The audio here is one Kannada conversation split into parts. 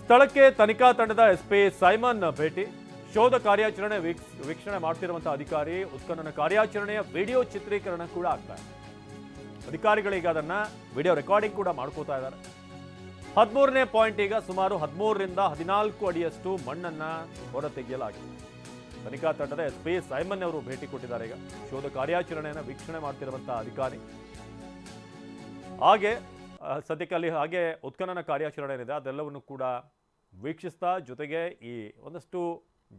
ಸ್ಥಳಕ್ಕೆ ತನಿಖಾ ತಂಡದ ಎಸ್ಪಿ ಸೈಮನ್ ಭೇಟಿ. ಶೋಧ ಕಾರ್ಯಾಚರಣೆ ವೀಕ್ಷಣೆ ಮಾಡ್ತಿರುವಂತಹ ಅಧಿಕಾರಿ ಉತ್ಖನನ ಕಾರ್ಯಾಚರಣೆಯ ವಿಡಿಯೋ ಚಿತ್ರೀಕರಣ ಕೂಡ ಆಗ್ತಾ ಇದೆ. ಅಧಿಕಾರಿಗಳೀಗ ಅದನ್ನ ವಿಡಿಯೋ ರೆಕಾರ್ಡಿಂಗ್ ಕೂಡ ಮಾಡ್ಕೋತಾ ಇದ್ದಾರೆ. 13ನೇ ಪಾಯಿಂಟ್, ಈಗ ಸುಮಾರು 13 ರಿಂದ 14 ಅಡಿಯಷ್ಟು ಮಣ್ಣನ್ನ ಹೊರತೆಗೆಯಲಾಗಿದೆ. ತನಿಖಾ ತಂಡದ ಎಸ್ಪಿ ಸೈಮನ್ ಅವರು ಭೇಟಿ ಕೊಟ್ಟಿದ್ದಾರೆ. ಈಗ ಶೋಧ ಕಾರ್ಯಾಚರಣೆಯನ್ನು ವೀಕ್ಷಣೆ ಮಾಡ್ತಿರುವಂತಹ ಅಧಿಕಾರಿ ಹಾಗೆ ಸದ್ಯಕ್ಕೆ ಅಲ್ಲಿ ಹಾಗೆ ಉತ್ಖನನ ಕಾರ್ಯಾಚರಣೆ ಏನಿದೆ ಅದೆಲ್ಲವನ್ನು ಕೂಡ ವೀಕ್ಷಿಸ್ತಾ, ಜೊತೆಗೆ ಈ ಒಂದಷ್ಟು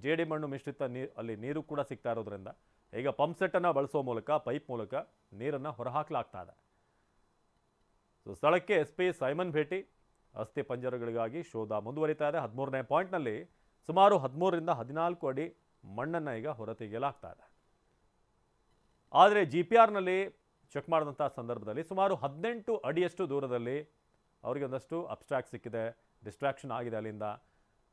ಜೇಡಿ ಮಣ್ಣು ಮಿಶ್ರಿತ ಅಲ್ಲಿ ನೀರು ಕೂಡ ಸಿಗ್ತಾ ಇರೋದ್ರಿಂದ ಈಗ ಪಂಪ್ ಸೆಟ್ ಅನ್ನ ಬಳಸೋ ಮೂಲಕ, ಪೈಪ್ ಮೂಲಕ ನೀರನ್ನು ಹೊರಹಾಕಲಾಗ್ತಾ ಇದೆ. ಸ್ಥಳಕ್ಕೆ ಎಸ್ಪಿ ಸೈಮನ್ ಭೇಟಿ, ಅಸ್ಥಿ ಪಂಜರಗಳಿಗಾಗಿ ಶೋಧ ಮುಂದುವರಿತಾ ಇದೆ. 13ನೇ ಪಾಯಿಂಟ್ನಲ್ಲಿ ಸುಮಾರು 13 ರಿಂದ 14 ಅಡಿ ಮಣ್ಣನ್ನು ಈಗ ಹೊರತೆಗೆಯಲಾಗ್ತಾ ಇದೆ. ಆದರೆ GPRನಲ್ಲಿ ಚೆಕ್ ಮಾಡಿದಂಥ ಸಂದರ್ಭದಲ್ಲಿ ಸುಮಾರು 18 ಅಡಿಯಷ್ಟು ದೂರದಲ್ಲಿ ಅವರಿಗೆ ಒಂದಷ್ಟು ಅಬ್ಸ್ಟ್ರಾಕ್ಟ್ ಸಿಕ್ಕಿದೆ, ಡಿಸ್ಟ್ರಾಕ್ಷನ್ ಆಗಿದೆ ಅಲ್ಲಿಂದ.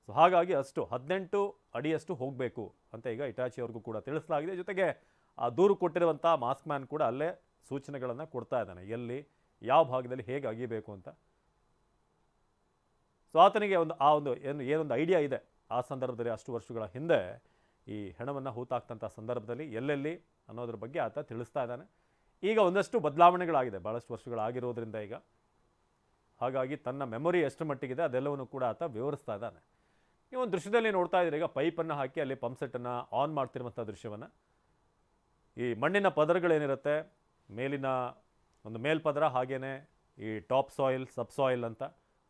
ಸೊ ಹಾಗಾಗಿ ಅಷ್ಟು 18 ಅಡಿಯಷ್ಟು ಹೋಗಬೇಕು ಅಂತ ಈಗ ಇಟಾಚಿ ಅವ್ರಿಗೂ ಕೂಡ ತಿಳಿಸಲಾಗಿದೆ. ಜೊತೆಗೆ ಆ ದೂರು ಕೊಟ್ಟಿರುವಂಥ ಮಾಸ್ಕ್ ಮ್ಯಾನ್ ಕೂಡ ಅಲ್ಲೇ ಸೂಚನೆಗಳನ್ನು ಕೊಡ್ತಾ ಇದ್ದಾನೆ, ಎಲ್ಲಿ ಯಾವ ಭಾಗದಲ್ಲಿ ಹೇಗೆ ಅಗಿಬೇಕು ಅಂತ. ಸೊ ಆತನಿಗೆ ಏನೊಂದು ಐಡಿಯಾ ಇದೆ. ಆ ಸಂದರ್ಭದಲ್ಲಿ ಅಷ್ಟು ವರ್ಷಗಳ ಹಿಂದೆ ಈ ಹೆಣವನ್ನು ಹೂತಾಕ್ತಂಥ ಸಂದರ್ಭದಲ್ಲಿ ಎಲ್ಲೆಲ್ಲಿ ಅನ್ನೋದ್ರ ಬಗ್ಗೆ ಆತ ತಿಳಿಸ್ತಾ ಇದ್ದಾನೆ. ಈಗ ಒಂದಷ್ಟು ಬದಲಾವಣೆಗಳಾಗಿದೆ, ಭಾಳಷ್ಟು ವರ್ಷಗಳಾಗಿರೋದ್ರಿಂದ ಈಗ ಹಾಗಾಗಿ ತನ್ನ ಮೆಮೊರಿ ಎಷ್ಟು ಮಟ್ಟಿಗಿದೆ ಅದೆಲ್ಲವನ್ನು ಕೂಡ ಆತ ವಿವರಿಸ್ತಾ ಇದ್ದಾನೆ. ಈ ಒಂದು ದೃಶ್ಯದಲ್ಲಿ ನೋಡ್ತಾ ಇದ್ದೀರಿ, ಈಗ ಪೈಪನ್ನು ಹಾಕಿ ಅಲ್ಲಿ ಪಂಪ್ ಸೆಟ್ಟನ್ನು ಆನ್ ಮಾಡ್ತಿರುವಂಥ ದೃಶ್ಯವನ್ನು. ಈ ಮಣ್ಣಿನ ಪದರಗಳೇನಿರುತ್ತೆ, ಮೇಲಿನ ಒಂದು ಮೇಲ್ಪದರ, ಹಾಗೇನೆ ಈ ಟಾಪ್ ಸಾಯಿಲ್, ಸಬ್ ಸಾಯಿಲ್ ಅಂತ.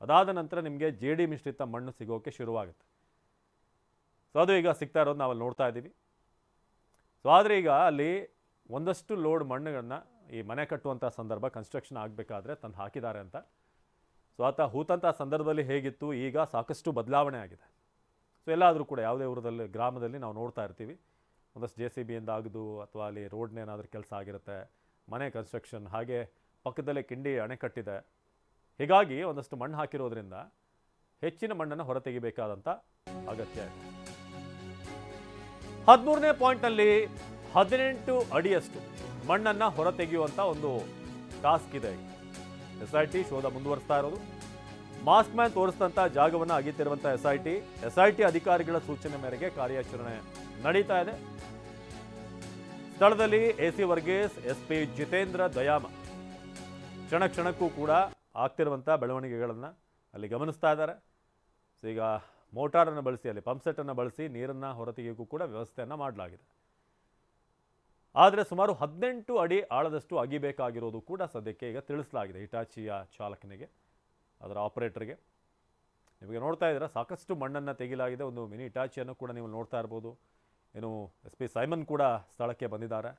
ಅದಾದ ನಂತರ ನಿಮಗೆ ಜೇಡಿ ಮಿಶ್ರಿತ ಮಣ್ಣು ಸಿಗೋಕ್ಕೆ ಶುರುವಾಗುತ್ತೆ. ಸೊ ಅದು ಈಗ ಸಿಗ್ತಾ ಇರೋದು ನಾವಲ್ಲಿ ನೋಡ್ತಾ ಇದ್ದೀವಿ. ಸೊ ಆದರೆ ಈಗ ಅಲ್ಲಿ ಒಂದಷ್ಟು ಲೋಡ್ ಮಣ್ಣುಗಳನ್ನ ಈ ಮನೆ ಕಟ್ಟುವಂಥ ಸಂದರ್ಭ, ಕನ್ಸ್ಟ್ರಕ್ಷನ್ ಆಗಬೇಕಾದ್ರೆ ತಂದು ಹಾಕಿದ್ದಾರೆ ಅಂತ. ಸೊ ಆತ ಹೂತಂಥ ಸಂದರ್ಭದಲ್ಲಿ ಹೇಗಿತ್ತು, ಈಗ ಸಾಕಷ್ಟು ಬದಲಾವಣೆ ಆಗಿದೆ. ಸೊ ಎಲ್ಲಾದರೂ ಕೂಡ ಯಾವುದೇ ಊರದಲ್ಲಿ, ಗ್ರಾಮದಲ್ಲಿ ನಾವು ನೋಡ್ತಾ ಇರ್ತೀವಿ, ಒಂದಷ್ಟು JCBಯಿಂದ ಆಗದು ಅಥವಾ ಅಲ್ಲಿ ರೋಡ್ನೇನಾದರೂ ಕೆಲಸ ಆಗಿರುತ್ತೆ, ಮನೆ ಕನ್ಸ್ಟ್ರಕ್ಷನ್, ಹಾಗೆ ಪಕ್ಕದಲ್ಲೇ ಕಿಂಡಿ ಅಣೆಕಟ್ಟಿದೆ. ಹೀಗಾಗಿ ಒಂದಷ್ಟು ಮಣ್ಣು ಹಾಕಿರೋದ್ರಿಂದ ಹೆಚ್ಚಿನ ಮಣ್ಣನ್ನು ಹೊರತೆಗಿಬೇಕಾದಂಥ ಅಗತ್ಯ ಇದೆ. 13ನೇ ಪಾಯಿಂಟ್ನಲ್ಲಿ 18 ಅಡಿಯಷ್ಟು ಮಣ್ಣನ್ನು ಹೊರತೆಗೆಯುವಂಥ ಒಂದು ಟಾಸ್ಕ್ ಇದೆ. SIT ಶೋಧ ಮುಂದುವರಿಸ್ತಾ ಇರೋದು. ಮಾಸ್ಕ್ ಮ್ಯಾನ್ ತೋರಿಸಿದಂಥ ಜಾಗವನ್ನು ಅಗಿತಿರುವಂಥ SIT ಅಧಿಕಾರಿಗಳ ಸೂಚನೆ ಮೇರೆಗೆ ಕಾರ್ಯಾಚರಣೆ ನಡೀತಾ ಇದೆ. ಸ್ಥಳದಲ್ಲಿ AC ವರ್ಗೀಸ್, SP ಜಿತೇಂದ್ರ ದಯಾಮ ಕ್ಷಣ ಕ್ಷಣಕ್ಕೂ ಕೂಡ ಆಗ್ತಿರುವಂಥ ಬೆಳವಣಿಗೆಗಳನ್ನು ಅಲ್ಲಿ ಗಮನಿಸ್ತಾ ಇದ್ದಾರೆ. ಸೊ ಈಗ ಮೋಟಾರನ್ನು ಬಳಸಿ, ಅಲ್ಲಿ ಪಂಪ್ ಸೆಟ್ಟನ್ನು ಬಳಸಿ ನೀರನ್ನು ಹೊರತೆಗೆಯೋಕ್ಕೂ ಕೂಡ ವ್ಯವಸ್ಥೆಯನ್ನು ಮಾಡಲಾಗಿದೆ. ಆದರೆ ಸುಮಾರು 18 ಅಡಿ ಆಳದಷ್ಟು ಅಗಿಬೇಕಾಗಿರೋದು ಕೂಡ ಸದ್ಯಕ್ಕೆ ಈಗ ತಿಳಿಸಲಾಗಿದೆ ಹಿಟಾಚಿಯ ಚಾಲಕನಿಗೆ, ಅದರ ಆಪರೇಟರ್ಗೆ. ನಿಮಗೆ ನೋಡ್ತಾ ಇದ್ದೀರಾ, ಸಾಕಷ್ಟು ಮಣ್ಣನ್ನು ತೆಗೆಯಲಾಗಿದೆ. ಒಂದು ಮಿನಿ ಹಿಟಾಚಿಯನ್ನು ಕೂಡ ನೀವು ನೋಡ್ತಾ ಇರ್ಬೋದು. ಏನು SP ಸೈಮನ್ ಕೂಡ ಸ್ಥಳಕ್ಕೆ ಬಂದಿದ್ದಾರೆ.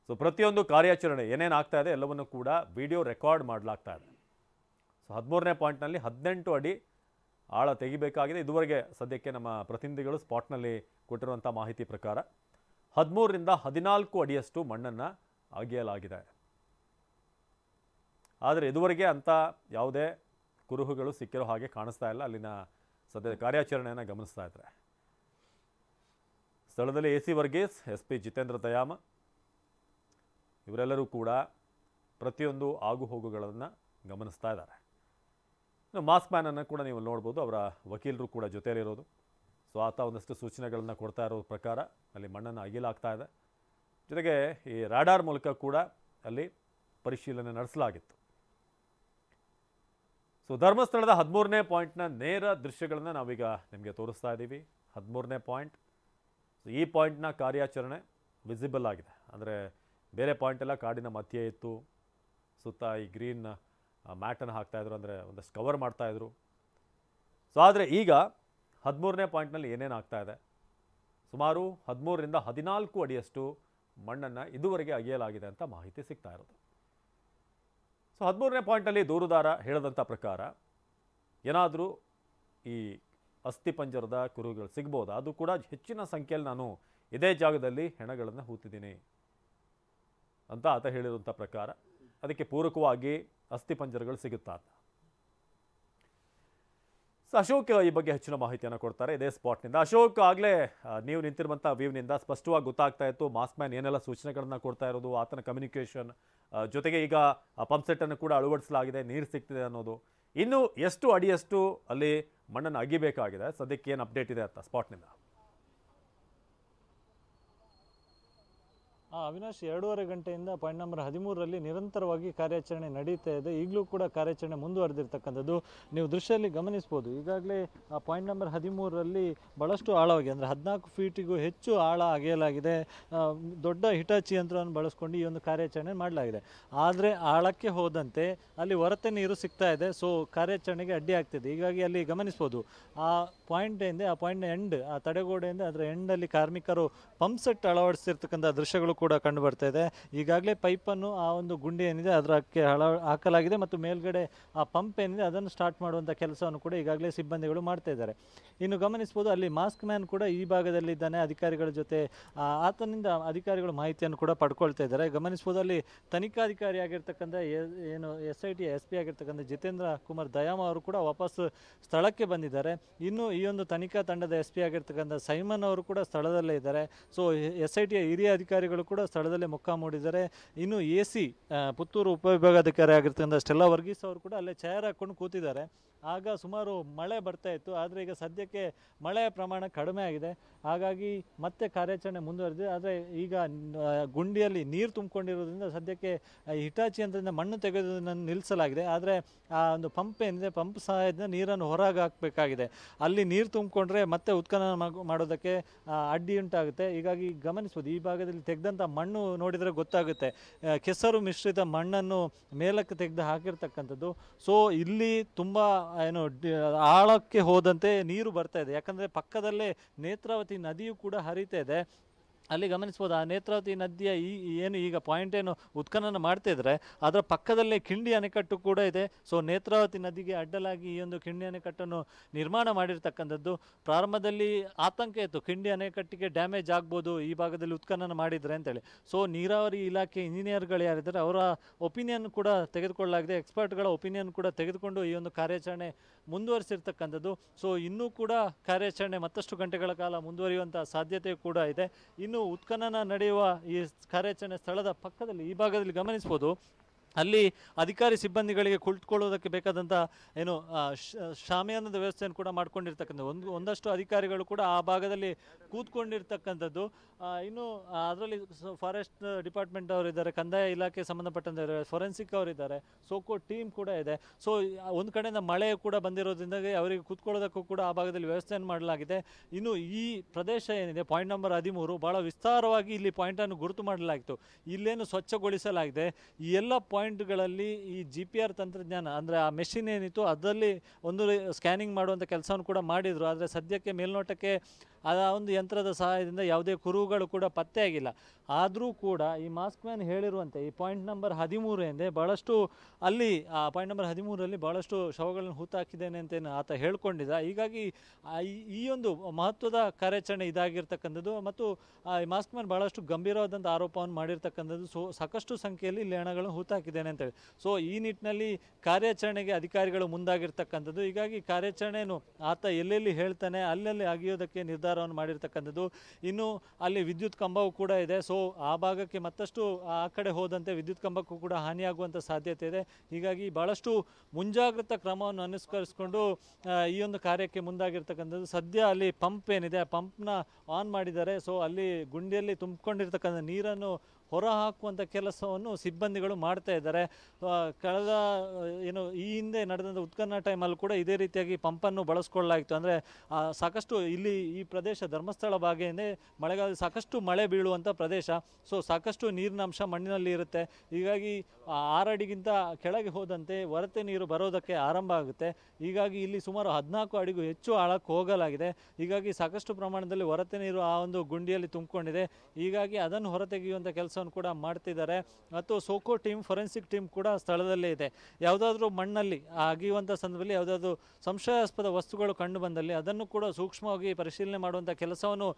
ಸೊ ಪ್ರತಿಯೊಂದು ಕಾರ್ಯಾಚರಣೆ ಏನೇನು ಆಗ್ತಾ ಇದೆ ಎಲ್ಲವನ್ನು ಕೂಡ ವಿಡಿಯೋ ರೆಕಾರ್ಡ್ ಮಾಡಲಾಗ್ತಾ ಇದೆ. ಸೊ 13ನೇ ಪಾಯಿಂಟ್ನಲ್ಲಿ 18 ಅಡಿ ಆಳ ತೆಗಿಬೇಕಾಗಿದೆ. ಇದುವರೆಗೆ ಸದ್ಯಕ್ಕೆ ನಮ್ಮ ಪ್ರತಿನಿಧಿಗಳು ಸ್ಪಾಟ್ನಲ್ಲಿ ಕೊಟ್ಟಿರುವಂಥ ಮಾಹಿತಿ ಪ್ರಕಾರ 13 ರಿಂದ 14 ಅಡಿಯಷ್ಟು ಮಣ್ಣನ್ನು ಅಗೆಯಲಾಗಿದೆ. ಆದರೆ ಇದುವರೆಗೆ ಅಂಥ ಯಾವುದೇ ಕುರುಹುಗಳು ಸಿಕ್ಕಿರೋ ಹಾಗೆ ಕಾಣಿಸ್ತಾ ಇಲ್ಲ. ಅಲ್ಲಿನ ಸದ್ಯದ ಕಾರ್ಯಾಚರಣೆಯನ್ನು ಗಮನಿಸ್ತಾ ಇದ್ದಾರೆ. ಸ್ಥಳದಲ್ಲಿ AC ವರ್ಗೀಸ್, SP ಜಿತೇಂದ್ರ ದಯಾಮ ಇವರೆಲ್ಲರೂ ಕೂಡ ಪ್ರತಿಯೊಂದು ಆಗು ಹೋಗುಗಳನ್ನು ಗಮನಿಸ್ತಾ ಇದ್ದಾರೆ. ಇನ್ನು ಮಾಸ್ಕ್ ಮ್ಯಾನನ್ನು ಕೂಡ ನೀವು ನೋಡ್ಬೋದು, ಅವರ ವಕೀಲರು ಕೂಡ ಜೊತೆಯಲ್ಲಿರೋದು. ಸೊ ಆತ ಒಂದಷ್ಟು ಸೂಚನೆಗಳನ್ನು ಕೊಡ್ತಾ ಇರೋ ಪ್ರಕಾರ ಅಲ್ಲಿ ಮಣ್ಣನ್ನು ಅಗಿಲಾಗ್ತಾ ಇದೆ. ಜೊತೆಗೆ ಈ ರಾಡಾರ್ ಮೂಲಕ ಕೂಡ ಅಲ್ಲಿ ಪರಿಶೀಲನೆ ನಡೆಸಲಾಗಿತ್ತು. ಸೊ ಧರ್ಮಸ್ಥಳದ 13ನೇ ಪಾಯಿಂಟ್ನ ನೇರ ದೃಶ್ಯಗಳನ್ನು ನಾವೀಗ ನಿಮಗೆ ತೋರಿಸ್ತಾ ಇದ್ದೀವಿ. 13ನೇ ಪಾಯಿಂಟ್, ಈ ಪಾಯಿಂಟ್ನ ಕಾರ್ಯಾಚರಣೆ ವಿಸಿಬಲ್ ಆಗಿದೆ. ಅಂದರೆ ಬೇರೆ ಪಾಯಿಂಟ್ ಎಲ್ಲ ಕಾಡಿನ ಮಧ್ಯೆ ಇತ್ತು, ಸುತ್ತ ಈ ಗ್ರೀನ್ ಮ್ಯಾಟನ್ನು ಹಾಕ್ತಾಯಿದ್ರು, ಅಂದರೆ ಒಂದಷ್ಟು ಕವರ್ ಮಾಡ್ತಾಯಿದ್ರು. ಸೊ ಆದರೆ ಈಗ 13ನೇ ಪಾಯಿಂಟ್ನಲ್ಲಿ ಏನೇನು ಆಗ್ತಾ ಇದೆ, ಸುಮಾರು 13 ರಿಂದ 14 ಅಡಿಯಷ್ಟು ಮಣ್ಣನ್ನು ಇದುವರೆಗೆ ಅಗೆಯಲಾಗಿದೆ ಅಂತ ಮಾಹಿತಿ ಸಿಗ್ತಾ ಇರೋದು. ಸೊ 13ನೇ ಪಾಯಿಂಟಲ್ಲಿ ದೂರುದಾರ ಹೇಳಿದಂಥ ಪ್ರಕಾರ ಏನಾದರೂ ಈ ಅಸ್ಥಿಪಂಜರದ ಕುರುಹುಗಳು ಸಿಗ್ಬೋದಾ, ಅದು ಕೂಡ ಹೆಚ್ಚಿನ ಸಂಖ್ಯೆಯಲ್ಲಿ ನಾನು ಇದೇ ಜಾಗದಲ್ಲಿ ಹೆಣಗಳನ್ನು ಹೂತಿದ್ದೀನಿ ಅಂತ ಆತ ಹೇಳಿರುವಂಥ ಪ್ರಕಾರ ಅದಕ್ಕೆ ಪೂರಕವಾಗಿ ಅಸ್ಥಿಪಂಜರಗಳು ಸಿಗುತ್ತಾ ಅಂತ. ಸೊ ಅಶೋಕ್ ಈ ಬಗ್ಗೆ ಹೆಚ್ಚಿನ ಮಾಹಿತಿಯನ್ನು ಕೊಡ್ತಾರೆ ಇದೇ ಸ್ಪಾಟ್ನಿಂದ. ಅಶೋಕ್, ಆಗಲೇ ನೀವು ನಿಂತಿರುವಂಥ ವ್ಯೂನಿಂದ ಸ್ಪಷ್ಟವಾಗಿ ಗೊತ್ತಾಗ್ತಾ ಇತ್ತು ಮಾಸ್ಕ್ ಮ್ಯಾನ್ ಏನೆಲ್ಲ ಸೂಚನೆಗಳನ್ನು ಕೊಡ್ತಾ ಇರೋದು, ಆತನ ಕಮ್ಯುನಿಕೇಷನ್, ಜೊತೆಗೆ ಈಗ ಪಂಪ್ ಸೆಟ್ಟನ್ನು ಕೂಡ ಅಳವಡಿಸಲಾಗಿದೆ, ನೀರು ಸಿಗ್ತಿದೆ ಅನ್ನೋದು. ಇನ್ನು ಎಷ್ಟು ಅಡಿಯಷ್ಟು ಅಲ್ಲಿ ಮಣ್ಣನ್ನು ಅಗಿಬೇಕಾಗಿದೆ. ಸದ್ಯಕ್ಕೆ ಏನು ಅಪ್ಡೇಟ್ ಇದೆ ಅಂತ ಸ್ಪಾಟ್ನಿಂದ? ಅವಿನಾಶ್, 2.5 ಗಂಟೆಯಿಂದ ಪಾಯಿಂಟ್ ನಂಬರ್ 13ರಲ್ಲಿ ನಿರಂತರವಾಗಿ ಕಾರ್ಯಾಚರಣೆ ನಡೀತಾ ಇದೆ. ಈಗಲೂ ಕೂಡ ಕಾರ್ಯಾಚರಣೆ ಮುಂದುವರೆದಿರ್ತಕ್ಕಂಥದ್ದು ನೀವು ದೃಶ್ಯದಲ್ಲಿ ಗಮನಿಸ್ಬೋದು. ಈಗಾಗಲೇ ಆ ಪಾಯಿಂಟ್ ನಂಬರ್ 13ರಲ್ಲಿ ಭಾಳಷ್ಟು ಆಳವಾಗಿ, ಅಂದರೆ 14 ಫೀಟಿಗೂ ಹೆಚ್ಚು ಆಳ ಅಗೆಯಲಾಗಿದೆ. ದೊಡ್ಡ ಹಿಟಾಚಿ ಯಂತ್ರವನ್ನು ಬಳಸ್ಕೊಂಡು ಈ ಒಂದು ಕಾರ್ಯಾಚರಣೆ ಮಾಡಲಾಗಿದೆ. ಆದರೆ ಆಳಕ್ಕೆ ಹೋದಂತೆ ಅಲ್ಲಿ ಹೊರತೆ ನೀರು ಸಿಗ್ತಾ ಇದೆ. ಸೊ ಕಾರ್ಯಾಚರಣೆಗೆ ಅಡ್ಡಿ ಆಗ್ತಿದೆ. ಹೀಗಾಗಿ ಅಲ್ಲಿ ಗಮನಿಸ್ಬೋದು, ಆ ಪಾಯಿಂಟಿಂದ, ಆ ಪಾಯಿಂಟ್ನ ಎಂಡ್, ಆ ತಡೆಗೋಡೆಯಿಂದ ಅದರ ಎಂಡಲ್ಲಿ ಕಾರ್ಮಿಕರು ಪಂಪ್ ಸೆಟ್ ಅಳವಡಿಸಿರ್ತಕ್ಕಂಥ ದೃಶ್ಯಗಳು ಕೂಡ ಕಂಡು ಬರ್ತಾ ಇದೆ. ಈಗಾಗಲೇ ಪೈಪನ್ನು ಆ ಒಂದು ಗುಂಡಿ ಏನಿದೆ ಅದಕ್ಕೆ ಹಾಕಲಾಗಿದೆ ಮತ್ತು ಮೇಲ್ಗಡೆ ಆ ಪಂಪ್ ಏನಿದೆ ಅದನ್ನು ಸ್ಟಾರ್ಟ್ ಮಾಡುವಂಥ ಕೆಲಸವನ್ನು ಕೂಡ ಈಗಾಗಲೇ ಸಿಬ್ಬಂದಿಗಳು ಮಾಡ್ತಾ ಇದ್ದಾರೆ. ಇನ್ನು ಗಮನಿಸ್ಬೋದು, ಅಲ್ಲಿ ಮಾಸ್ಕ್ ಮ್ಯಾನ್ ಕೂಡ ಈ ಭಾಗದಲ್ಲಿದ್ದಾನೆ ಅಧಿಕಾರಿಗಳ ಜೊತೆ. ಆತನಿಂದ ಅಧಿಕಾರಿಗಳು ಮಾಹಿತಿಯನ್ನು ಕೂಡ ಪಡ್ಕೊಳ್ತಾ ಇದ್ದಾರೆ. ಗಮನಿಸ್ಬೋದು, ಅಲ್ಲಿ ತನಿಖಾಧಿಕಾರಿ ಆಗಿರ್ತಕ್ಕಂಥ ಏನು SIT SP ಆಗಿರ್ತಕ್ಕಂಥ ಜಿತೇಂದ್ರ ಕುಮಾರ್ ದಯಾಮ್ ಅವರು ಕೂಡ ವಾಪಸ್ ಸ್ಥಳಕ್ಕೆ ಬಂದಿದ್ದಾರೆ. ಇನ್ನು ಈ ಒಂದು ತನಿಖಾ ತಂಡದ SP ಆಗಿರ್ತಕ್ಕಂಥ ಸೈಮನ್ ಅವರು ಕೂಡ ಸ್ಥಳದಲ್ಲೇ ಇದ್ದಾರೆ. ಸೊ SIT ಹಿರಿಯ ಅಧಿಕಾರಿಗಳು ಕೂಡ ಸ್ಥಳದಲ್ಲೇ ಮೊಕ್ಕಾಂ ಹೂಡಿದ್ದಾರೆ. ಇನ್ನು AC ಪುತ್ತೂರು ಉಪವಿಭಾಗಾಧಿಕಾರಿ ಆಗಿರ್ತಕ್ಕಂಥ ಸ್ಟೆಲ್ಲಾ ವರ್ಗೀಸ್ ಅವರು ಕೂಡ ಅಲ್ಲೇ ಚೇರ್ ಹಾಕ್ಕೊಂಡು ಕೂತಿದ್ದಾರೆ. ಆಗ ಸುಮಾರು ಮಳೆ ಬರ್ತಾ ಇತ್ತು, ಆದರೆ ಈಗ ಸದ್ಯಕ್ಕೆ ಮಳೆಯ ಪ್ರಮಾಣ ಕಡಿಮೆ ಆಗಿದೆ. ಹಾಗಾಗಿ ಮತ್ತೆ ಕಾರ್ಯಾಚರಣೆ ಮುಂದುವರೆದಿದೆ. ಆದರೆ ಈಗ ಗುಂಡಿಯಲ್ಲಿ ನೀರು ತುಂಬಿಕೊಂಡಿರೋದ್ರಿಂದ ಸದ್ಯಕ್ಕೆ ಹಿಟಾಚಿ ಯಂತ್ರದಿಂದ ಮಣ್ಣು ತೆಗೆದುದನ್ನು ನಿಲ್ಲಿಸಲಾಗಿದೆ. ಆದರೆ ಆ ಒಂದು ಪಂಪ್ ಏನಿದೆ, ಪಂಪ್ ಸಹಾಯದಿಂದ ನೀರನ್ನು ಹೊರಗೆ ಹಾಕಬೇಕಾಗಿದೆ. ಅಲ್ಲಿ ನೀರು ತುಂಬಿಕೊಂಡ್ರೆ ಮತ್ತೆ ಉತ್ಖನನ ಮಾಡೋದಕ್ಕೆ ಅಡ್ಡಿ ಉಂಟಾಗುತ್ತೆ. ಹೀಗಾಗಿ ಗಮನಿಸ್ಬೋದು, ಈ ಭಾಗದಲ್ಲಿ ತೆಗೆದಂಥ ಮಣ್ಣು ನೋಡಿದರೆ ಗೊತ್ತಾಗುತ್ತೆ, ಕೆಸರು ಮಿಶ್ರಿತ ಮಣ್ಣನ್ನು ಮೇಲಕ್ಕೆ ತೆಗೆದು ಹಾಕಿರ್ತಕ್ಕಂಥದ್ದು. ಸೊ ಇಲ್ಲಿ ತುಂಬ ಆಳಕ್ಕೆ ಹೋದಂತೆ ನೀರು ಬರ್ತಾ ಇದೆ. ಯಾಕಂದರೆ ಪಕ್ಕದಲ್ಲೇ ನೇತ್ರಾವತಿ ನದಿಯು ಕೂಡ ಹರಿತಾ ಇದೆ. ಅಲ್ಲಿ ಗಮನಿಸ್ಬೋದು, ಆ ನೇತ್ರಾವತಿ ನದಿಯ ಏನು ಈಗ ಪಾಯಿಂಟ್ ಏನು ಉತ್ಖನನ ಮಾಡ್ತಾ ಇದ್ದಾರೆ ಅದರ ಪಕ್ಕದಲ್ಲೇ ಕಿಂಡಿ ಅಣೆಕಟ್ಟು ಕೂಡ ಇದೆ. ಸೊ ನೇತ್ರಾವತಿ ನದಿಗೆ ಅಡ್ಡಲಾಗಿ ಈ ಒಂದು ಕಿಂಡಿ ಅಣೆಕಟ್ಟನ್ನು ನಿರ್ಮಾಣ ಮಾಡಿರ್ತಕ್ಕಂಥದ್ದು. ಪ್ರಾರಂಭದಲ್ಲಿ ಆತಂಕ ಇತ್ತು, ಕಿಂಡಿ ಅಣೆಕಟ್ಟಿಗೆ ಡ್ಯಾಮೇಜ್ ಆಗ್ಬೋದು ಈ ಭಾಗದಲ್ಲಿ ಉತ್ಖನನ ಮಾಡಿದರೆ ಅಂತೇಳಿ. ಸೊ ನೀರಾವರಿ ಇಲಾಖೆ ಇಂಜಿನಿಯರ್ಗಳು ಯಾರಿದ್ದಾರೆ ಅವರ ಒಪಿನಿಯನ್ ಕೂಡ ತೆಗೆದುಕೊಳ್ಳಲಾಗಿದೆ, ಎಕ್ಸ್ಪರ್ಟ್ಗಳ ಒಪಿನಿಯನ್ ಕೂಡ ತೆಗೆದುಕೊಂಡು ಈ ಒಂದು ಕಾರ್ಯಾಚರಣೆ ಮುಂದುವರಿಸಿರ್ತಕ್ಕಂಥದ್ದು. ಸೊ ಇನ್ನೂ ಕೂಡ ಕಾರ್ಯಾಚರಣೆ ಮತ್ತಷ್ಟು ಗಂಟೆಗಳ ಕಾಲ ಮುಂದುವರಿಯುವಂಥ ಸಾಧ್ಯತೆ ಕೂಡ ಇದೆ. ಇನ್ನು ಉತ್ಖನನ ನಡೆಯುವ ಈ ಕಾರ್ಯಾಚರಣೆ ಸ್ಥಳದ ಪಕ್ಕದಲ್ಲಿ ಈ ಭಾಗದಲ್ಲಿ ಗಮನಿಸ್ಬೋದು, ಅಲ್ಲಿ ಅಧಿಕಾರಿ ಸಿಬ್ಬಂದಿಗಳಿಗೆ ಕುಳಿತುಕೊಳ್ಳೋದಕ್ಕೆ ಬೇಕಾದಂಥ ಏನು ಶಾಮಿಯಾನದ ವ್ಯವಸ್ಥೆಯನ್ನು ಕೂಡ ಮಾಡ್ಕೊಂಡಿರ್ತಕ್ಕಂಥದ್ದು. ಒಂದಷ್ಟು ಅಧಿಕಾರಿಗಳು ಕೂಡ ಆ ಭಾಗದಲ್ಲಿ ಕೂತ್ಕೊಂಡಿರ್ತಕ್ಕಂಥದ್ದು. ಇನ್ನು ಅದರಲ್ಲಿ ಫಾರೆಸ್ಟ್ ಡಿಪಾರ್ಟ್ಮೆಂಟ್ ಅವರಿದ್ದಾರೆ, ಕಂದಾಯ ಇಲಾಖೆ ಸಂಬಂಧಪಟ್ಟಂತೆ ಫೊರೆನ್ಸಿಕ್ ಅವರಿದ್ದಾರೆ, ಸೋಕೋ ಟೀಮ್ ಕೂಡ ಇದೆ. ಸೊ ಒಂದು ಕಡೆಯಿಂದ ಮಳೆ ಕೂಡ ಬಂದಿರೋದ್ರಿಂದ ಅವರಿಗೆ ಕೂತ್ಕೊಳ್ಳೋದಕ್ಕೂ ಕೂಡ ಆ ಭಾಗದಲ್ಲಿ ವ್ಯವಸ್ಥೆಯನ್ನು ಮಾಡಲಾಗಿದೆ. ಇನ್ನು ಈ ಪ್ರದೇಶ ಏನಿದೆ ಪಾಯಿಂಟ್ ನಂಬರ್ 13 ಭಾಳ ವಿಸ್ತಾರವಾಗಿ ಇಲ್ಲಿ ಪಾಯಿಂಟನ್ನು ಗುರುತು ಮಾಡಲಾಗಿತ್ತು. ಇಲ್ಲೇನು ಸ್ವಚ್ಛಗೊಳಿಸಲಾಗಿದೆ. ಈ ಎಲ್ಲ ಪಾಯಿಂಟ್ಗಳಲ್ಲಿ ಈ GPR ತಂತ್ರಜ್ಞಾನ, ಅಂದರೆ ಆ ಮೆಷಿನ್ ಏನಿತ್ತು ಅದರಲ್ಲಿ ಒಂದು ಸ್ಕ್ಯಾನಿಂಗ್ ಮಾಡುವಂಥ ಕೆಲಸವನ್ನು ಕೂಡ ಮಾಡಿದರು. ಆದರೆ ಸದ್ಯಕ್ಕೆ ಮೇಲ್ನೋಟಕ್ಕೆ ಆ ಒಂದು ಯಂತ್ರದ ಸಹಾಯದಿಂದ ಯಾವುದೇ ಕುರುಹುಗಳು ಕೂಡ ಪತ್ತೆ ಆಗಿಲ್ಲ. ಆದರೂ ಕೂಡ ಈ ಮಾಸ್ಕ್ ಮ್ಯಾನ್ ಹೇಳಿರುವಂತೆ ಈ ಪಾಯಿಂಟ್ ನಂಬರ್ 13 ಎಂದೇ ಭಾಳಷ್ಟು ಅಲ್ಲಿ ಆ ಪಾಯಿಂಟ್ ನಂಬರ್ 13ರಲ್ಲಿ ಭಾಳಷ್ಟು ಶವಗಳನ್ನು ಹೂತಾಕಿದ್ದೇನೆ ಅಂತ ಆತ ಹೇಳ್ಕೊಂಡಿದ್ದ. ಹೀಗಾಗಿ ಈ ಒಂದು ಮಹತ್ವದ ಕಾರ್ಯಾಚರಣೆ ಇದಾಗಿರ್ತಕ್ಕಂಥದ್ದು. ಮತ್ತು ಈ ಮಾಸ್ಕ್ ಮ್ಯಾನ್ ಭಾಳಷ್ಟು ಗಂಭೀರವಾದಂಥ ಆರೋಪವನ್ನು ಮಾಡಿರ್ತಕ್ಕಂಥದ್ದು. ಸೊ ಸಾಕಷ್ಟು ಸಂಖ್ಯೆಯಲ್ಲಿ ಇಲ್ಲಿ ಹೆಣಗಳನ್ನು ಹೂತಾಕಿದ್ದೇನೆ ಅಂತೇಳಿ. ಸೊ ಈ ನಿಟ್ಟಿನಲ್ಲಿ ಕಾರ್ಯಾಚರಣೆಗೆ ಅಧಿಕಾರಿಗಳು ಮುಂದಾಗಿರ್ತಕ್ಕಂಥದ್ದು. ಹೀಗಾಗಿ ಕಾರ್ಯಾಚರಣೆಯನ್ನು ಆತ ಎಲ್ಲೆಲ್ಲಿ ಹೇಳ್ತಾನೆ ಅಲ್ಲಲ್ಲಿ ಅಗಿಯೋದಕ್ಕೆ ನಿರ್ಧಾರವನ್ನು ಮಾಡಿರ್ತಕ್ಕಂಥದ್ದು. ಇನ್ನು ಅಲ್ಲಿ ವಿದ್ಯುತ್ ಕಂಬವೂ ಕೂಡ ಇದೆ. ಸೊ ಆ ಭಾಗಕ್ಕೆ ಮತ್ತಷ್ಟು ಆ ಕಡೆ ಹೋದಂತೆ ವಿದ್ಯುತ್ ಕಂಬಕ್ಕೂ ಕೂಡ ಹಾನಿಯಾಗುವಂಥ ಸಾಧ್ಯತೆ ಇದೆ. ಹೀಗಾಗಿ ಭಾಳಷ್ಟು ಮುಂಜಾಗ್ರತಾ ಕ್ರಮವನ್ನು ಅನುಸರಿಸಿಕೊಂಡು ಈ ಒಂದು ಕಾರ್ಯಕ್ಕೆ ಮುಂದಾಗಿರ್ತಕ್ಕಂಥದ್ದು. ಸದ್ಯ ಅಲ್ಲಿ ಪಂಪ್ ಏನಿದೆ ಆ ಪಂಪ್ನ ಆನ್ ಮಾಡಿದ್ದಾರೆ. ಸೊ ಅಲ್ಲಿ ಗುಂಡಿಯಲ್ಲಿ ತುಂಬಿಕೊಂಡಿರ್ತಕ್ಕಂಥ ನೀರನ್ನು ಹೊರ ಹಾಕುವಂಥ ಕೆಲಸವನ್ನು ಸಿಬ್ಬಂದಿಗಳು ಮಾಡ್ತಾ ಇದ್ದಾರೆ. ಕಳೆದ ಈ ಹಿಂದೆ ನಡೆದಂಥ ಉತ್ಖನನ ಟೈಮಲ್ಲಿ ಕೂಡ ಇದೇ ರೀತಿಯಾಗಿ ಪಂಪನ್ನು ಬಳಸ್ಕೊಳ್ಳಲಾಗಿತ್ತು. ಅಂದರೆ ಸಾಕಷ್ಟು ಇಲ್ಲಿ ಈ ಪ್ರದೇಶ ಧರ್ಮಸ್ಥಳ ಭಾಗದಿಂದ ಮಳೆಗಾಲ ಸಾಕಷ್ಟು ಮಳೆ ಬೀಳುವಂಥ ಪ್ರದೇಶ. ಸೊ ಸಾಕಷ್ಟು ನೀರಿನ ಅಂಶ ಮಣ್ಣಿನಲ್ಲಿ ಇರುತ್ತೆ. ಹೀಗಾಗಿ 6 ಅಡಿಗಿಂತ ಕೆಳಗೆ ಹೋದಂತೆ ಹೊರತೆ ನೀರು ಬರೋದಕ್ಕೆ ಆರಂಭ ಆಗುತ್ತೆ. ಹೀಗಾಗಿ ಇಲ್ಲಿ ಸುಮಾರು 14 ಅಡಿಗೂ ಹೆಚ್ಚು ಆಳಕ್ಕೆ ಹೋಗಲಾಗಿದೆ. ಹೀಗಾಗಿ ಸಾಕಷ್ಟು ಪ್ರಮಾಣದಲ್ಲಿ ಹೊರತೆ ನೀರು ಆ ಒಂದು ಗುಂಡಿಯಲ್ಲಿ ತುಂಬಿಕೊಂಡಿದೆ. ಹೀಗಾಗಿ ಅದನ್ನು ಹೊರತೆಗೆಯುವಂಥ ಕೆಲಸವನ್ನು ಕೂಡ ಮಾಡ್ತಿದ್ದಾರೆ. ಮತ್ತು ಸೋಕೋ ಟೀಮ್, ಫೊರೆನ್ಸಿಕ್ ಟೀಮ್ ಕೂಡ ಸ್ಥಳದಲ್ಲೇ ಇದೆ. ಯಾವುದಾದ್ರೂ ಮಣ್ಣಲ್ಲಿ ಅಗಿಯುವಂಥ ಸಂದರ್ಭದಲ್ಲಿ ಯಾವುದಾದ್ರೂ ಸಂಶಯಾಸ್ಪದ ವಸ್ತುಗಳು ಕಂಡು ಬಂದಲ್ಲಿ ಅದನ್ನು ಕೂಡ ಸೂಕ್ಷ್ಮವಾಗಿ ಪರಿಶೀಲನೆ ಮಾಡುವಂಥ ಕೆಲಸವನ್ನು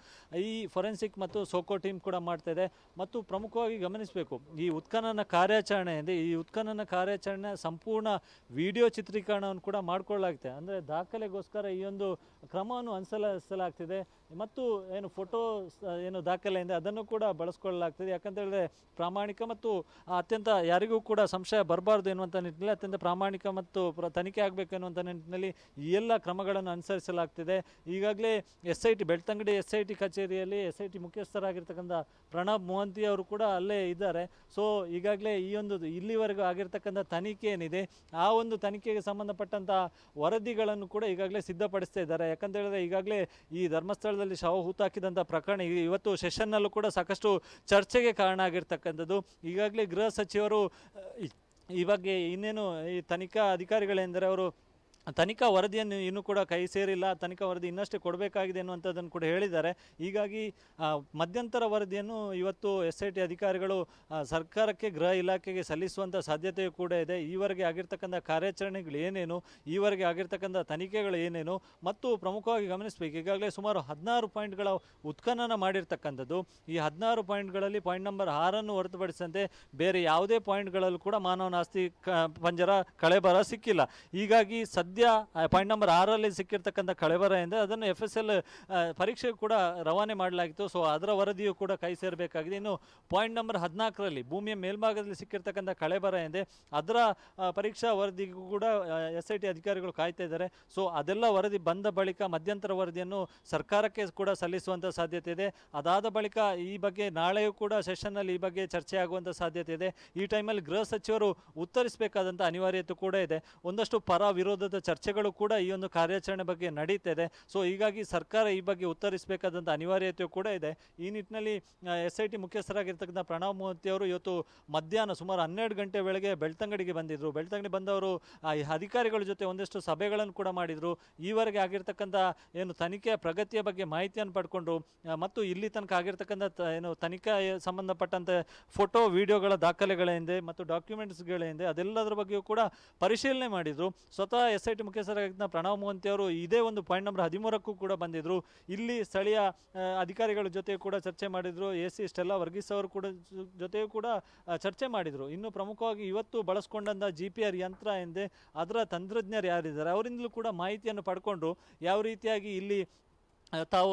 ಈ ಫೊರೆನ್ಸಿಕ್ ಮತ್ತು ಸೋಕೋ ಟೀಮ್ ಕೂಡ ಮಾಡ್ತಾ ಇದೆ. ಮತ್ತು ಪ್ರಮುಖವಾಗಿ ಗಮನಿಸಬೇಕು, ಈ ಉತ್ಖನನ ಕಾರ್ಯಾಚರಣೆ ಕಾರ್ಯಾಚರಣೆಯಿಂದ ಈ ಉತ್ಖನನ ಕಾರ್ಯಾಚರಣೆ ಸಂಪೂರ್ಣ ವಿಡಿಯೋ ಚಿತ್ರೀಕರಣವನ್ನು ಕೂಡ ಮಾಡಿಕೊಳ್ಳಲಾಗ್ತದೆ. ಅಂದರೆ ದಾಖಲೆಗೋಸ್ಕರ ಈ ಒಂದು ಕ್ರಮವನ್ನು ಅನುಸರಿಸಲಾಗ್ತಿದೆ ಮತ್ತು ಏನು ಫೋಟೋ ಏನು ದಾಖಲೆಯಿಂದ ಅದನ್ನು ಕೂಡ ಬಳಸ್ಕೊಳ್ಳಲಾಗ್ತದೆ. ಯಾಕಂತ ಹೇಳಿದ್ರೆ ಪ್ರಾಮಾಣಿಕ ಮತ್ತು ಅತ್ಯಂತ ಯಾರಿಗೂ ಕೂಡ ಸಂಶಯ ಬರಬಾರ್ದು ಎನ್ನುವಂಥ ನಿಟ್ಟಿನಲ್ಲಿ ಅತ್ಯಂತ ಪ್ರಾಮಾಣಿಕ ಮತ್ತು ತನಿಖೆ ಆಗಬೇಕು ಎನ್ನುವಂಥ ನಿಟ್ಟಿನಲ್ಲಿ ಈ ಎಲ್ಲ ಕ್ರಮಗಳನ್ನು ಅನುಸರಿಸಲಾಗ್ತಿದೆ. ಈಗಾಗಲೇ SIT ಬೆಳ್ತಂಗಡಿ SIT ಕಚೇರಿಯಲ್ಲಿ SIT ಮುಖ್ಯಸ್ಥರಾಗಿರ್ತಕ್ಕಂಥ ಪ್ರಣಬ್ ಮೊಹಂತಿ ಅವರು ಕೂಡ ಅಲ್ಲೇ ಇದ್ದಾರೆ. ಸೊ ಈಗಾಗಲೇ ಈ ಒಂದು ಇಲ್ಲಿವರೆಗೂ ಆಗಿರ್ತಕ್ಕಂಥ ತನಿಖೆ ಏನಿದೆ ಆ ಒಂದು ತನಿಖೆಗೆ ಸಂಬಂಧಪಟ್ಟಂಥ ವರದಿಗಳನ್ನು ಕೂಡ ಈಗಾಗಲೇ ಸಿದ್ಧಪಡಿಸ್ತಾ ಇದ್ದಾರೆ. ಯಾಕಂತ ಹೇಳಿದ್ರೆ ಈಗಾಗಲೇ ಈ ಧರ್ಮಸ್ಥಳದಲ್ಲಿ ಶವ ಹೂತಾಕಿದಂಥ ಪ್ರಕರಣ ಇವತ್ತು ಸೆಷನ್ನಲ್ಲೂ ಕೂಡ ಸಾಕಷ್ಟು ಚರ್ಚೆಗೆ ಕಾರಣ ಆಗಿರ್ತಕ್ಕಂಥದ್ದು. ಈಗಾಗಲೇ ಗೃಹ ಸಚಿವರು ಈ ಬಗ್ಗೆ ಇನ್ನೇನು ಈ ತನಿಖಾ ಅಧಿಕಾರಿಗಳೆಂದರೆ ಅವರು ತನಿಖಾ ವರದಿಯನ್ನು ಇನ್ನೂ ಕೂಡ ಕೈ ಸೇರಿಲ್ಲ, ತನಿಖಾ ವರದಿ ಇನ್ನಷ್ಟೇ ಕೊಡಬೇಕಾಗಿದೆ ಅನ್ನುವಂಥದ್ದನ್ನು ಕೂಡ ಹೇಳಿದ್ದಾರೆ. ಹೀಗಾಗಿ ಮಧ್ಯಂತರ ವರದಿಯನ್ನು ಇವತ್ತು SIT ಅಧಿಕಾರಿಗಳು ಸರ್ಕಾರಕ್ಕೆ ಗೃಹ ಇಲಾಖೆಗೆ ಸಲ್ಲಿಸುವಂಥ ಸಾಧ್ಯತೆಯೂ ಕೂಡ ಇದೆ. ಈವರೆಗೆ ಆಗಿರ್ತಕ್ಕಂಥ ಕಾರ್ಯಾಚರಣೆಗಳು ಏನೇನು, ಈವರೆಗೆ ಆಗಿರ್ತಕ್ಕಂಥ ತನಿಖೆಗಳು ಏನೇನು ಮತ್ತು ಪ್ರಮುಖವಾಗಿ ಗಮನಿಸಬೇಕು, ಈಗಾಗಲೇ ಸುಮಾರು 16 ಪಾಯಿಂಟ್ಗಳ ಉತ್ಖನನ ಮಾಡಿರ್ತಕ್ಕಂಥದ್ದು. ಈ 16 ಪಾಯಿಂಟ್ಗಳಲ್ಲಿ ಪಾಯಿಂಟ್ ನಂಬರ್ 6 ಹೊರತುಪಡಿಸಿದಂತೆ ಬೇರೆ ಯಾವುದೇ ಪಾಯಿಂಟ್ಗಳಲ್ಲೂ ಕೂಡ ಮಾನವನ ಆಸ್ತಿ ಪಂಜರ ಕಳೆಬರ ಸಿಕ್ಕಿಲ್ಲ. ಹೀಗಾಗಿ ಸದ್ಯ ಪಾಯಿಂಟ್ ನಂಬರ್ 6ರಲ್ಲಿ ಸಿಕ್ಕಿರ್ತಕ್ಕಂಥ ಕಳೆಬರ ಎಂದರೆ ಅದನ್ನು FSL ಪರೀಕ್ಷೆಗೆ ಕೂಡ ರವಾನೆ ಮಾಡಲಾಗಿತ್ತು. ಸೊ ಅದರ ವರದಿಯು ಕೂಡ ಕೈ ಸೇರಬೇಕಾಗಿದೆ. ಇನ್ನು ಪಾಯಿಂಟ್ ನಂಬರ್ 14ರಲ್ಲಿ ಭೂಮಿಯ ಮೇಲ್ಭಾಗದಲ್ಲಿ ಸಿಕ್ಕಿರ್ತಕ್ಕಂಥ ಕಳೆಬರ ಎಂದರೆ ಅದರ ಪರೀಕ್ಷಾ ವರದಿಗೂ ಕೂಡ SIT ಅಧಿಕಾರಿಗಳು ಕಾಯ್ತಾ ಇದ್ದಾರೆ. ಸೊ ಅದೆಲ್ಲ ವರದಿ ಬಂದ ಬಳಿಕ ಮಧ್ಯಂತರ ವರದಿಯನ್ನು ಸರ್ಕಾರಕ್ಕೆ ಕೂಡ ಸಲ್ಲಿಸುವಂಥ ಸಾಧ್ಯತೆ ಇದೆ. ಅದಾದ ಬಳಿಕ ಈ ಬಗ್ಗೆ ನಾಳೆಯೂ ಕೂಡ ಸೆಷನ್ನಲ್ಲಿ ಈ ಬಗ್ಗೆ ಚರ್ಚೆ ಆಗುವಂಥ ಸಾಧ್ಯತೆ ಇದೆ. ಈ ಟೈಮಲ್ಲಿ ಗೃಹ ಸಚಿವರು ಉತ್ತರಿಸಬೇಕಾದಂಥ ಅನಿವಾರ್ಯತೆ ಕೂಡ ಇದೆ. ಒಂದಷ್ಟು ಪರ ವಿರೋಧದ ಚರ್ಚೆಗಳು ಕೂಡ ಈ ಒಂದು ಕಾರ್ಯಾಚರಣೆ ಬಗ್ಗೆ ನಡೀತಾ ಇದೆ. ಸೊ ಹೀಗಾಗಿ ಸರ್ಕಾರ ಈ ಬಗ್ಗೆ ಉತ್ತರಿಸಬೇಕಾದಂಥ ಅನಿವಾರ್ಯತೆಯೂ ಕೂಡ ಇದೆ. ಈ ನಿಟ್ಟಿನಲ್ಲಿ SIT ಮುಖ್ಯಸ್ಥರಾಗಿರ್ತಕ್ಕಂಥ ಪ್ರಣಬ್ ಮೊಹಂತಿ ಅವರು ಇವತ್ತು ಮಧ್ಯಾಹ್ನ ಸುಮಾರು 12 ಗಂಟೆ ವೇಳೆಗೆ ಬೆಳ್ತಂಗಡಿಗೆ ಬಂದಿದ್ದರು. ಬೆಳ್ತಂಗಡಿ ಬಂದವರು ಅಧಿಕಾರಿಗಳ ಜೊತೆ ಒಂದಷ್ಟು ಸಭೆಗಳನ್ನು ಕೂಡ ಮಾಡಿದರು. ಈವರೆಗೆ ಆಗಿರ್ತಕ್ಕಂಥ ಏನು ತನಿಖೆಯ ಪ್ರಗತಿಯ ಬಗ್ಗೆ ಮಾಹಿತಿಯನ್ನು ಪಡ್ಕೊಂಡ್ರು ಮತ್ತು ಇಲ್ಲಿ ತನಕ ಆಗಿರ್ತಕ್ಕಂಥ ಏನು ತನಿಖೆ ಸಂಬಂಧಪಟ್ಟಂತೆ ಫೋಟೋ ವಿಡಿಯೋಗಳ ದಾಖಲೆಗಳೇನಿದೆ ಮತ್ತು ಡಾಕ್ಯುಮೆಂಟ್ಸ್ಗಳೇನಿದೆ ಅದೆಲ್ಲದರ ಬಗ್ಗೆಯೂ ಕೂಡ ಪರಿಶೀಲನೆ ಮಾಡಿದರು. ಸ್ವತಃ SIT ಮುಖ್ಯಸ್ಥರಾಗಿದ್ದ ಪ್ರಣಬ್ ಮೊಹಂತಿ ಅವರು ಇದೇ ಒಂದು ಪಾಯಿಂಟ್ ನಂಬರ್ 13ಕ್ಕೂ ಕೂಡ ಬಂದಿದ್ದರು. ಇಲ್ಲಿ ಸ್ಥಳೀಯ ಅಧಿಕಾರಿಗಳ ಜೊತೆ ಕೂಡ ಚರ್ಚೆ ಮಾಡಿದರು. AC ಸ್ಟೆಲ್ಲಾ ವರ್ಗೀಸ್ ಅವರು ಕೂಡ ಜೊತೆಯೂ ಕೂಡ ಚರ್ಚೆ ಮಾಡಿದರು. ಇನ್ನು ಪ್ರಮುಖವಾಗಿ ಇವತ್ತು ಬಳಸ್ಕೊಂಡಂಥ GPR ಯಂತ್ರ ಎಂದೇ ಅದರ ತಂತ್ರಜ್ಞರು ಯಾರಿದ್ದಾರೆ ಅವರಿಂದಲೂ ಕೂಡ ಮಾಹಿತಿಯನ್ನು ಪಡ್ಕೊಂಡು ಯಾವ ರೀತಿಯಾಗಿ ಇಲ್ಲಿ ತಾವು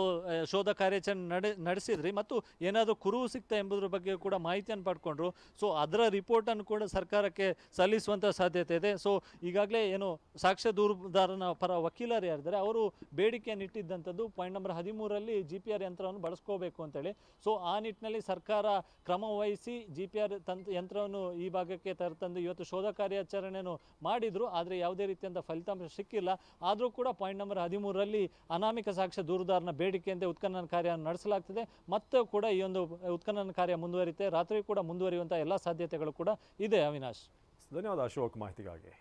ಶೋಧ ಕಾರ್ಯಾಚರಣೆ ನಡೆಸಿದ್ರಿ ಮತ್ತು ಏನಾದರೂ ಕುರುಹು ಸಿಗ್ತಾ ಎಂಬುದರ ಬಗ್ಗೆ ಕೂಡ ಮಾಹಿತಿಯನ್ನು ಪಡ್ಕೊಂಡ್ರು. ಸೊ ಅದರ ರಿಪೋರ್ಟನ್ನು ಕೂಡ ಸರ್ಕಾರಕ್ಕೆ ಸಲ್ಲಿಸುವಂಥ ಸಾಧ್ಯತೆ ಇದೆ. ಸೊ ಈಗಾಗಲೇ ಏನು ಸಾಕ್ಷ್ಯ ದೂರುದಾರನ ಪರ ವಕೀಲರು ಯಾರಿದ್ದಾರೆ ಅವರು ಬೇಡಿಕೆಯನ್ನು ಇಟ್ಟಿದ್ದಂಥದ್ದು ಪಾಯಿಂಟ್ ನಂಬರ್ 13ರಲ್ಲಿ GPR ಯಂತ್ರವನ್ನು ಬಳಸ್ಕೋಬೇಕು ಅಂತೇಳಿ. ಸೊ ಆ ನಿಟ್ಟಿನಲ್ಲಿ ಸರ್ಕಾರ ಕ್ರಮ ವಹಿಸಿ GPR ಯಂತ್ರವನ್ನು ಈ ಭಾಗಕ್ಕೆ ತರ್ತಂದು ಇವತ್ತು ಶೋಧ ಕಾರ್ಯಾಚರಣೆಯನ್ನು ಮಾಡಿದರು. ಆದರೆ ಯಾವುದೇ ರೀತಿಯಂಥ ಫಲಿತಾಂಶ ಸಿಕ್ಕಿಲ್ಲ. ಆದರೂ ಕೂಡ ಪಾಯಿಂಟ್ ನಂಬರ್ 13ರಲ್ಲಿ ಅನಾಮಿಕ ಸಾಕ್ಷ್ಯ ದೂರುದಾರನ ಬೇಡಿಕೆಯಂತೆ ಉತ್ಖನನ ಕಾರ್ಯವನ್ನು ನಡೆಸಲಾಗ್ತದೆ. ಮತ್ತೆ ಕೂಡ ಈ ಒಂದು ಉತ್ಖನನ ಕಾರ್ಯ ಮುಂದುವರಿಯುತ್ತೆ. ರಾತ್ರಿ ಕೂಡ ಮುಂದುವರಿಯುವಂಥ ಎಲ್ಲ ಸಾಧ್ಯತೆಗಳು ಕೂಡ ಇದೆ. ಅವಿನಾಶ್, ಧನ್ಯವಾದ ಅಶೋಕ್ ಮಾಹಿತಿಗಾಗಿ.